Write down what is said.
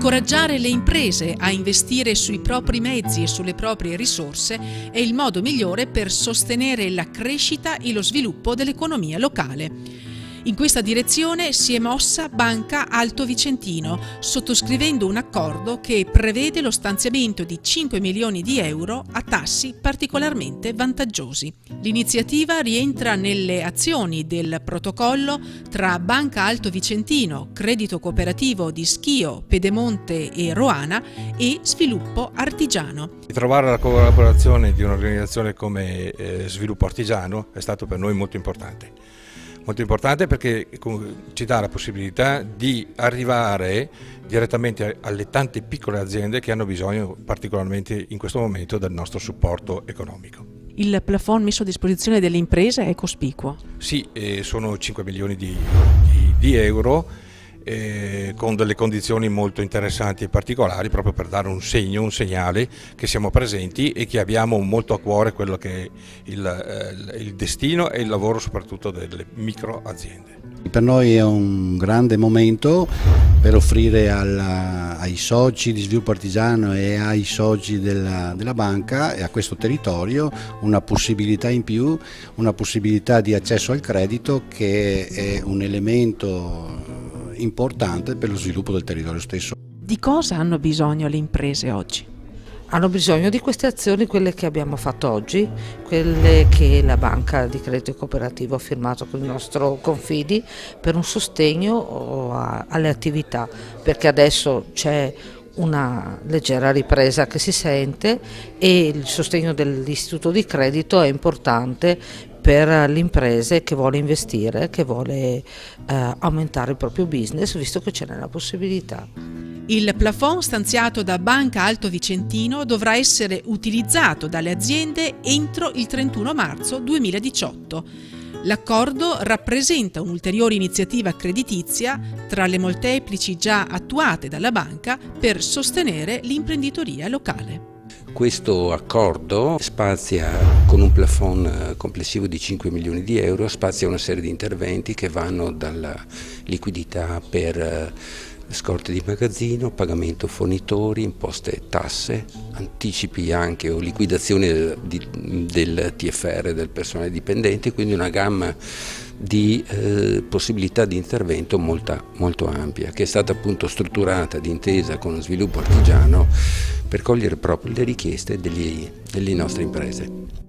Incoraggiare le imprese a investire sui propri mezzi e sulle proprie risorse è il modo migliore per sostenere la crescita e lo sviluppo dell'economia locale. In questa direzione si è mossa Banca Alto Vicentino, sottoscrivendo un accordo che prevede lo stanziamento di 5 milioni di euro a tassi particolarmente vantaggiosi. L'iniziativa rientra nelle azioni del protocollo tra Banca Alto Vicentino, Credito Cooperativo di Schio, Pedemonte e Roana e Sviluppo Artigiano. Trovare la collaborazione di un'organizzazione come Sviluppo Artigiano è stato per noi molto importante. Molto importante perché ci dà la possibilità di arrivare direttamente alle tante piccole aziende che hanno bisogno particolarmente in questo momento del nostro supporto economico. Il plafond messo a disposizione delle imprese è cospicuo? Sì, sono 5 milioni di euro con delle condizioni molto interessanti e particolari proprio per dare un segno, un segnale che siamo presenti e che abbiamo molto a cuore quello che è il destino e il lavoro soprattutto delle micro aziende. Per noi è un grande momento per offrire ai soci di Sviluppo Artigiano e ai soci della banca e a questo territorio una possibilità in più, una possibilità di accesso al credito che è un elemento importante per lo sviluppo del territorio stesso. Di cosa hanno bisogno le imprese oggi? Hanno bisogno di queste azioni, quelle che abbiamo fatto oggi, quelle che la Banca di Credito Cooperativo ha firmato con il nostro Confidi per un sostegno alle attività, perché adesso c'è una leggera ripresa che si sente e il sostegno dell'istituto di credito è importante per l'impresa che vuole investire, che vuole aumentare il proprio business, visto che ce n'è la possibilità. Il plafond stanziato da Banca Alto Vicentino dovrà essere utilizzato dalle aziende entro il 31 marzo 2018. L'accordo rappresenta un'ulteriore iniziativa creditizia tra le molteplici già attuate dalla banca per sostenere l'imprenditoria locale. Questo accordo spazia, con un plafond complessivo di 5 milioni di euro, spazia una serie di interventi che vanno dalla liquidità per scorte di magazzino, pagamento fornitori, imposte e tasse, anticipi anche o liquidazione del TFR, del personale dipendente, quindi una gamma di possibilità di intervento molto ampia, che è stata appunto strutturata d'intesa con lo Sviluppo Artigiano per cogliere proprio le richieste delle nostre imprese.